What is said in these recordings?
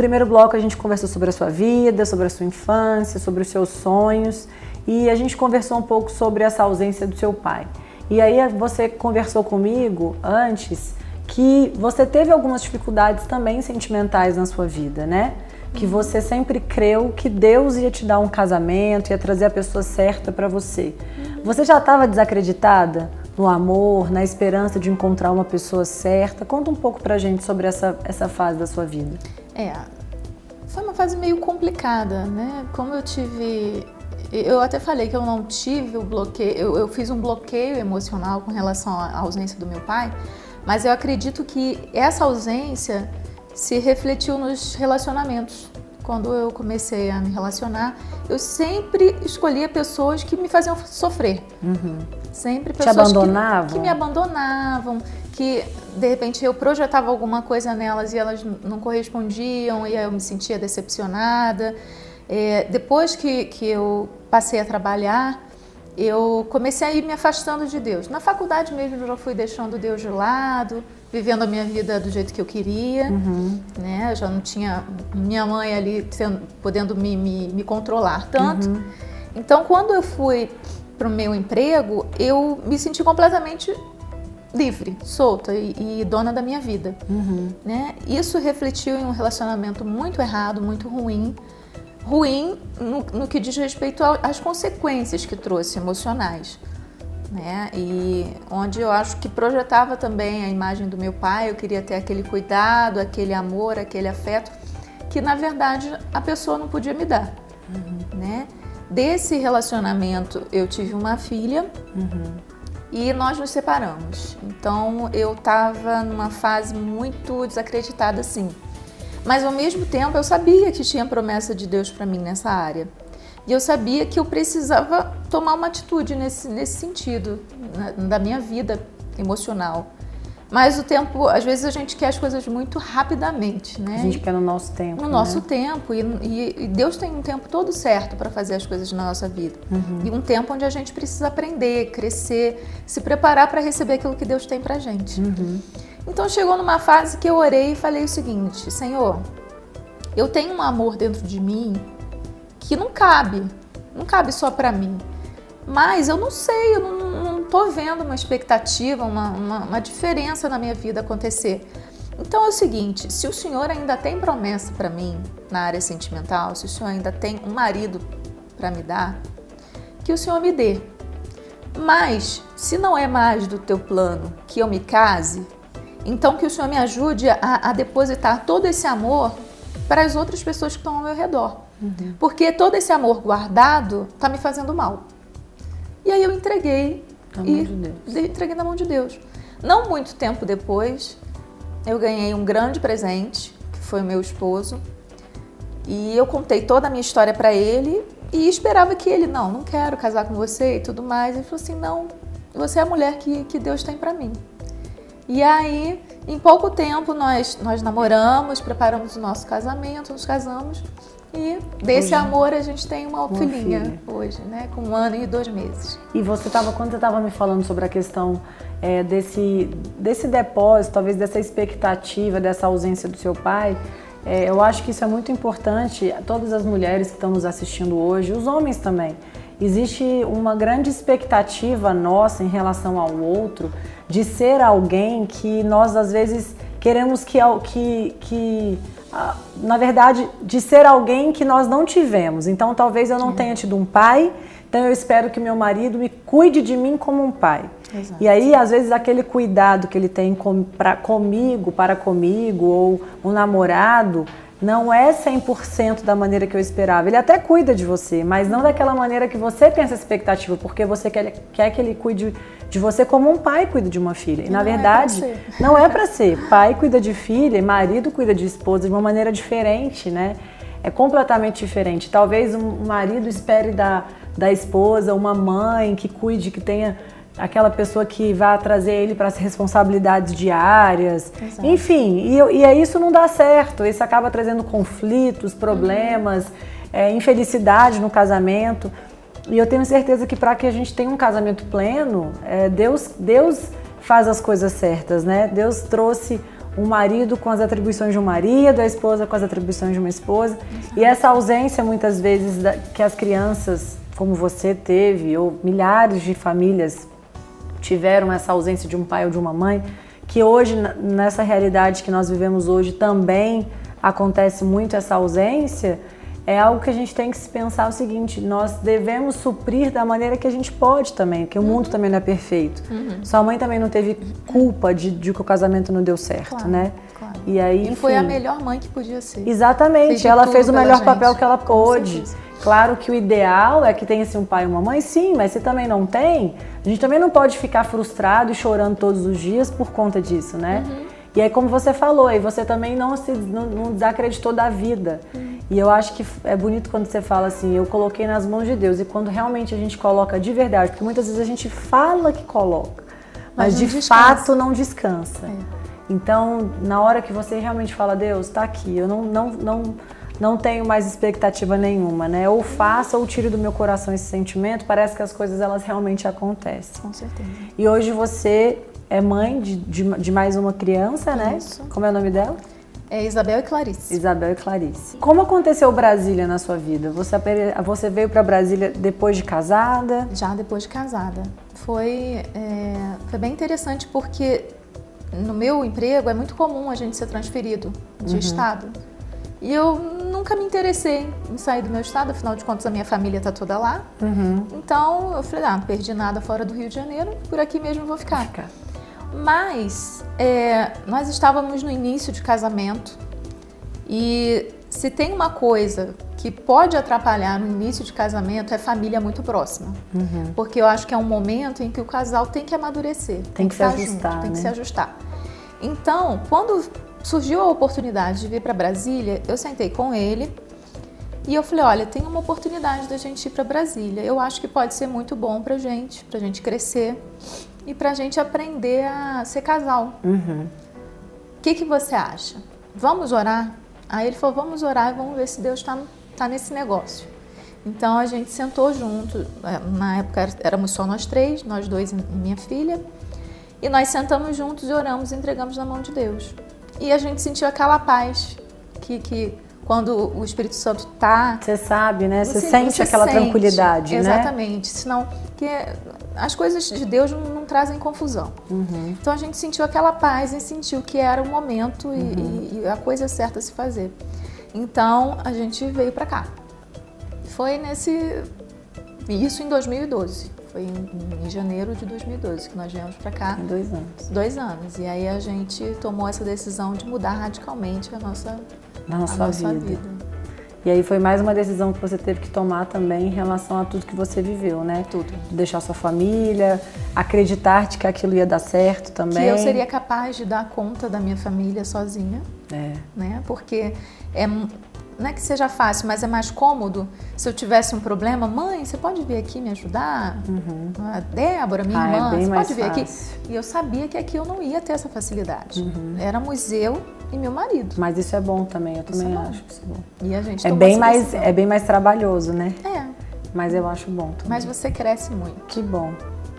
primeiro bloco a gente conversou sobre a sua vida, sobre a sua infância, sobre os seus sonhos, e a gente conversou um pouco sobre essa ausência do seu pai. E aí você conversou comigo antes que você teve algumas dificuldades também sentimentais na sua vida, né? Que você sempre creu que Deus ia te dar um casamento, ia trazer a pessoa certa para você. Você já estava desacreditada no amor, na esperança de encontrar uma pessoa certa? Conta um pouco pra gente sobre essa fase da sua vida. Foi uma fase meio complicada, né? Como eu até falei que eu não tive o bloqueio, eu fiz um bloqueio emocional com relação à ausência do meu pai, mas eu acredito que essa ausência se refletiu nos relacionamentos. Quando eu comecei a me relacionar, eu sempre escolhia pessoas que me faziam sofrer. Sempre pessoas que me abandonavam, que de repente eu projetava alguma coisa nelas e elas não correspondiam e eu me sentia decepcionada. Depois que eu passei a trabalhar, eu comecei a ir me afastando de Deus. Na faculdade mesmo eu já fui deixando Deus de lado, vivendo a minha vida do jeito que eu queria, né? Eu já não tinha minha mãe ali podendo me controlar tanto. Então, quando eu fui para o meu emprego, eu me senti completamente livre, solta e dona da minha vida, né? Isso refletiu em um relacionamento muito errado, muito ruim no que diz respeito às consequências que trouxe emocionais, né? E onde eu acho que projetava também a imagem do meu pai, eu queria ter aquele cuidado, aquele amor, aquele afeto, que na verdade a pessoa não podia me dar, né? Desse relacionamento eu tive uma filha e nós nos separamos. Então eu estava numa fase muito desacreditada, assim. Mas ao mesmo tempo eu sabia que tinha promessa de Deus para mim nessa área. E eu sabia que eu precisava tomar uma atitude nesse sentido, da minha vida emocional. Mas o tempo, às vezes a gente quer as coisas muito rapidamente, né? A gente quer no nosso tempo. No nosso tempo. E Deus tem um tempo todo certo para fazer as coisas na nossa vida. E um tempo onde a gente precisa aprender, crescer, se preparar para receber aquilo que Deus tem pra gente. Então chegou numa fase que eu orei e falei o seguinte: Senhor, eu tenho um amor dentro de mim que não cabe só para mim. Mas eu não sei, eu não tô vendo uma expectativa, uma diferença na minha vida acontecer. Então é o seguinte, se o Senhor ainda tem promessa para mim na área sentimental, se o Senhor ainda tem um marido para me dar, que o Senhor me dê. Mas se não é mais do teu plano que eu me case, então que o Senhor me ajude a depositar todo esse amor para as outras pessoas que estão ao meu redor. Porque todo esse amor guardado está me fazendo mal. E aí eu entreguei na mão de Deus. Não muito tempo depois, eu ganhei um grande presente, que foi o meu esposo. E eu contei toda a minha história para ele e esperava que ele, não quero casar com você e tudo mais. Ele falou assim, não, você é a mulher que Deus tem para mim. E aí, em pouco tempo, nós namoramos, preparamos o nosso casamento, nos casamos. E desse amor a gente tem uma filhinha hoje, né? Com 1 ano e 2 meses. E quando você estava me falando sobre a questão desse depósito, talvez dessa expectativa, dessa ausência do seu pai, eu acho que isso é muito importante. Todas as mulheres que estão nos assistindo hoje, os homens também. Existe uma grande expectativa nossa em relação ao outro, de ser alguém que nós às vezes queremos na verdade, de ser alguém que nós não tivemos. Então, talvez eu não tenha tido um pai, então eu espero que meu marido me cuide de mim como um pai. Exato. E aí, às vezes, aquele cuidado que ele tem para comigo, ou o namorado, não é 100% da maneira que eu esperava. Ele até cuida de você, mas não daquela maneira que você tem essa expectativa, porque você quer que ele cuide de você como um pai cuida de uma filha. E na verdade, não é para ser. Pai cuida de filha e marido cuida de esposa de uma maneira diferente, né? É completamente diferente. Talvez um marido espere da esposa uma mãe que cuide, que tenha aquela pessoa que vai trazer ele para as responsabilidades diárias. Exato. Enfim, e aí isso não dá certo. Isso acaba trazendo conflitos, problemas, infelicidade no casamento. E eu tenho certeza que para que a gente tenha um casamento pleno, Deus faz as coisas certas, né? Deus trouxe um marido com as atribuições de um marido, a esposa com as atribuições de uma esposa. E essa ausência, muitas vezes, que as crianças, como você teve, ou milhares de famílias tiveram essa ausência de um pai ou de uma mãe, que hoje, nessa realidade que nós vivemos hoje, também acontece muito essa ausência, é algo que a gente tem que se pensar o seguinte: nós devemos suprir da maneira que a gente pode também, porque o mundo também não é perfeito. Sua mãe também não teve culpa de que o casamento não deu certo, Claro, né? claro. E aí, E foi a enfim, melhor mãe que podia ser. exatamente, ela fez o pela melhor gente, papel que ela com pôde. certeza. Claro que o ideal é que tenha assim, um pai e uma mãe, sim, mas se também não tem, a gente também não pode ficar frustrado e chorando todos os dias por conta disso, né? E aí, como você falou, aí você também não desacreditou da vida. E eu acho que é bonito quando você fala assim: eu coloquei nas mãos de Deus. E quando realmente a gente coloca de verdade, porque muitas vezes a gente fala que coloca, mas de fato não descansa. Então, na hora que você realmente fala: Deus, tá aqui, eu não tenho mais expectativa nenhuma, né? Ou faça ou tire do meu coração esse sentimento, parece que as coisas elas realmente acontecem. Com certeza. E hoje você é mãe de mais uma criança, né? Isso. Como é o nome dela? É Isabel e Clarice. Isabel e Clarice. Como aconteceu Brasília na sua vida? Você veio para Brasília depois de casada? Já depois de casada. Foi bem interessante porque no meu emprego é muito comum a gente ser transferido de estado. E eu nunca me interessei em sair do meu estado, afinal de contas a minha família está toda lá. Então eu falei: não perdi nada fora do Rio de Janeiro, por aqui mesmo vou ficar. Mas nós estávamos no início de casamento e se tem uma coisa que pode atrapalhar no início de casamento é família muito próxima. Porque eu acho que é um momento em que o casal tem que amadurecer. Tem que se ajustar, tem que né? se ajustar. Então, quando surgiu a oportunidade de vir para Brasília, eu sentei com ele e eu falei: olha, tem uma oportunidade da gente ir para Brasília. Eu acho que pode ser muito bom pra gente crescer e pra gente aprender a ser casal. O que você acha? Vamos orar? Aí ele falou: vamos orar e vamos ver se Deus tá nesse negócio. Então a gente sentou junto, na época éramos só nós três, nós dois e minha filha, e nós sentamos juntos e oramos e entregamos na mão de Deus. E a gente sentiu aquela paz que quando o Espírito Santo tá... Você sabe, né? Você sente aquela tranquilidade, né? Exatamente. Senão, as coisas de Deus não trazem confusão. Então a gente sentiu aquela paz e sentiu que era o momento e a coisa certa a se fazer. Então a gente veio para cá. Foi isso em 2012. Foi em janeiro de 2012 que nós viemos para cá. Em 2 anos. 2 anos. E aí a gente tomou essa decisão de mudar radicalmente a nossa vida. E aí foi mais uma decisão que você teve que tomar também em relação a tudo que você viveu, né? Tudo. Deixar sua família, acreditar que aquilo ia dar certo também. Que eu seria capaz de dar conta da minha família sozinha. Né? Porque não é que seja fácil, mas é mais cômodo. Se eu tivesse um problema: mãe, você pode vir aqui me ajudar? A Débora, minha irmã, bem você mais pode vir aqui? fácil. E eu sabia que aqui eu não ia ter essa facilidade. Éramos eu e meu marido. Mas isso é bom também, eu também é bom. acho que isso é bom. E a gente É tomou bem, essa decisão. é bem mais trabalhoso, né? É, Mas eu acho bom também. mas você cresce muito. Que bom,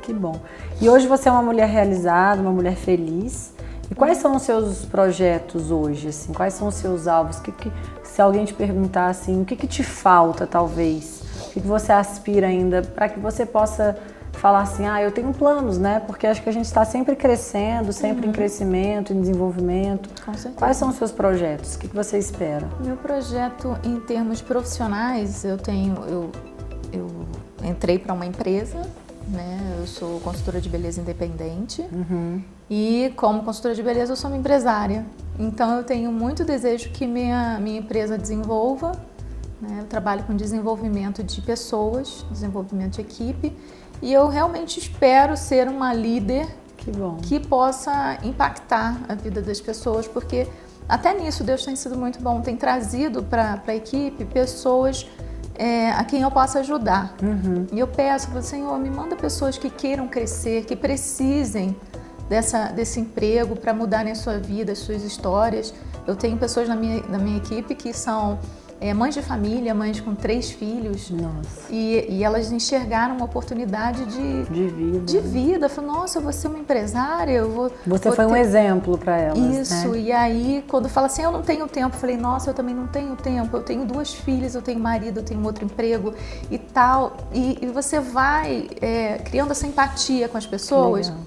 que bom. E hoje você é uma mulher realizada, uma mulher feliz. E quais são os seus projetos hoje, assim? Quais são os seus alvos? Se alguém te perguntar assim, o que te falta, talvez? O que você aspira ainda para que você possa falar assim: eu tenho planos, né? Porque acho que a gente está sempre crescendo, sempre em crescimento, em desenvolvimento. Com certeza. Quais são os seus projetos? O que você espera? Meu projeto em termos profissionais, eu entrei para uma empresa, né? Eu sou consultora de beleza independente e como consultora de beleza eu sou uma empresária. Então eu tenho muito desejo que minha empresa desenvolva, né? Eu trabalho com desenvolvimento de pessoas, desenvolvimento de equipe e eu realmente espero ser uma líder que possa impactar a vida das pessoas, porque até nisso Deus tem sido muito bom, tem trazido para a equipe pessoas a quem eu possa ajudar. E eu peço, Senhor, me manda pessoas que queiram crescer, que precisem desse emprego para mudarem a sua vida, as suas histórias. Eu tenho pessoas na minha equipe que são mães de família, mães com 3 filhos. Nossa. E elas enxergaram uma oportunidade de vida. Falaram, nossa, eu vou ser uma empresária, Você foi um exemplo para elas, Isso, né? E aí, quando fala assim, eu não tenho tempo, eu falei, nossa, eu também não tenho tempo, eu tenho 2 filhas, eu tenho marido, eu tenho um outro emprego e tal. E você vai criando essa empatia com as pessoas. Legal.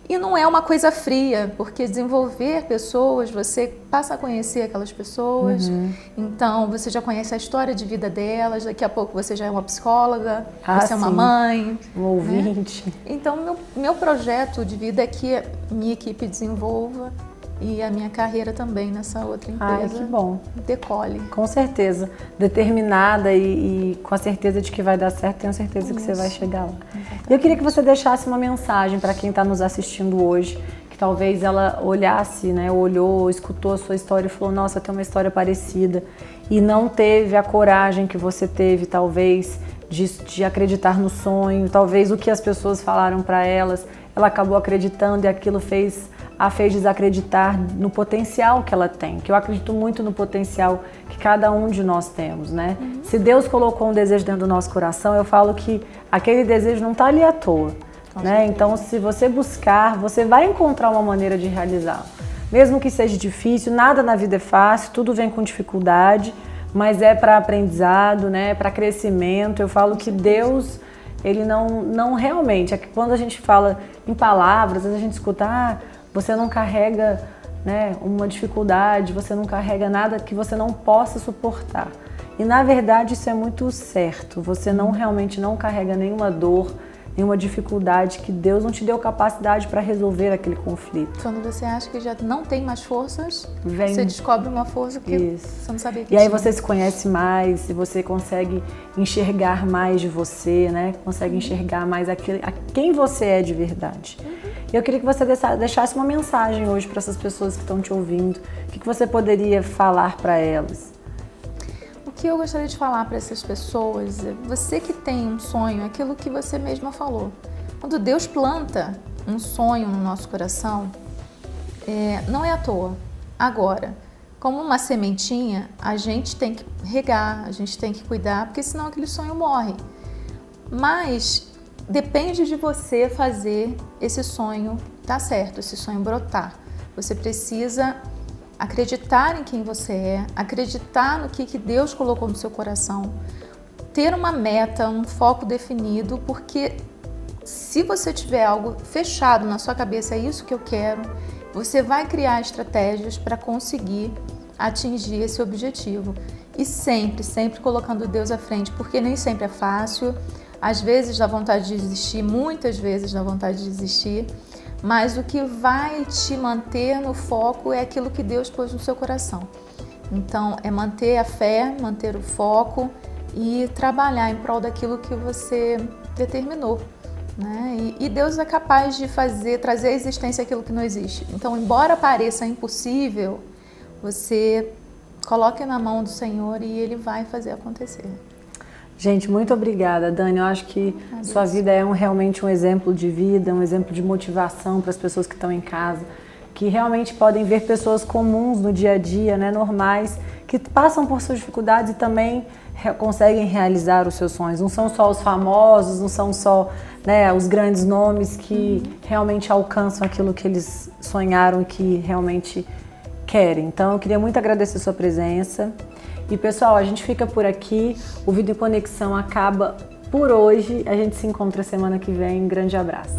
E não é uma coisa fria, porque desenvolver pessoas, você passa a conhecer aquelas pessoas, então você já conhece a história de vida delas, daqui a pouco você já é uma psicóloga, você é uma mãe. Um ouvinte. Né? Então, meu projeto de vida é que minha equipe desenvolva e a minha carreira também nessa outra empresa Que bom. decole. Com certeza. Determinada e com a certeza de que vai dar certo, tenho certeza que você vai chegar lá. E eu queria que você deixasse uma mensagem para quem está nos assistindo hoje, que talvez ela olhasse, né, olhou, escutou a sua história e falou, nossa, tem uma história parecida, e não teve a coragem que você teve, talvez, de acreditar no sonho, talvez o que as pessoas falaram para ela acabou acreditando e aquilo a fez desacreditar no potencial que ela tem, que eu acredito muito no potencial que cada um de nós temos, né? Se Deus colocou um desejo dentro do nosso coração, eu falo que aquele desejo não está ali à toa, né? Então, se você buscar, você vai encontrar uma maneira de realizá-lo. Mesmo que seja difícil, nada na vida é fácil, tudo vem com dificuldade, mas é para aprendizado, né? Para crescimento. Eu falo que Deus, ele não realmente, é que quando a gente fala em palavras, a gente escuta, você não carrega, né, uma dificuldade, você não carrega nada que você não possa suportar. E na verdade isso é muito certo, você realmente não carrega nenhuma dor, nenhuma dificuldade que Deus não te deu capacidade para resolver aquele conflito. Quando você acha que já não tem mais forças, você descobre uma força que você não sabia que tinha. E aí tinha. você se conhece mais e você consegue enxergar mais de você, né? Consegue enxergar mais a quem você é de verdade. Eu queria que você deixasse uma mensagem hoje para essas pessoas que estão te ouvindo. O que você poderia falar para elas? O que eu gostaria de falar para essas pessoas é você que tem um sonho, aquilo que você mesma falou. Quando Deus planta um sonho no nosso coração, não é à toa. Agora, como uma sementinha, a gente tem que regar, a gente tem que cuidar, porque senão aquele sonho morre. Mas depende de você fazer esse sonho dar certo, esse sonho brotar. Você precisa acreditar em quem você é, acreditar no que Deus colocou no seu coração, ter uma meta, um foco definido, porque se você tiver algo fechado na sua cabeça, é isso que eu quero, você vai criar estratégias para conseguir atingir esse objetivo. E sempre, sempre colocando Deus à frente, porque nem sempre é fácil, às vezes dá vontade de desistir, muitas vezes dá vontade de desistir, mas o que vai te manter no foco é aquilo que Deus pôs no seu coração. Então, é manter a fé, manter o foco e trabalhar em prol daquilo que você determinou, né? E Deus é capaz de trazer à existência aquilo que não existe. Então, embora pareça impossível, você coloque na mão do Senhor e Ele vai fazer acontecer. Gente, muito obrigada, Dani. Eu acho que sua vida é realmente um exemplo de vida, um exemplo de motivação para as pessoas que estão em casa, que realmente podem ver pessoas comuns no dia a dia, né, normais, que passam por suas dificuldades e também conseguem realizar os seus sonhos. Não são só os famosos, não são só, né, os grandes nomes que realmente alcançam aquilo que eles sonharam e que realmente querem. Então, eu queria muito agradecer a sua presença. E pessoal, a gente fica por aqui, o Vida em Conexão acaba por hoje, a gente se encontra semana que vem, um grande abraço.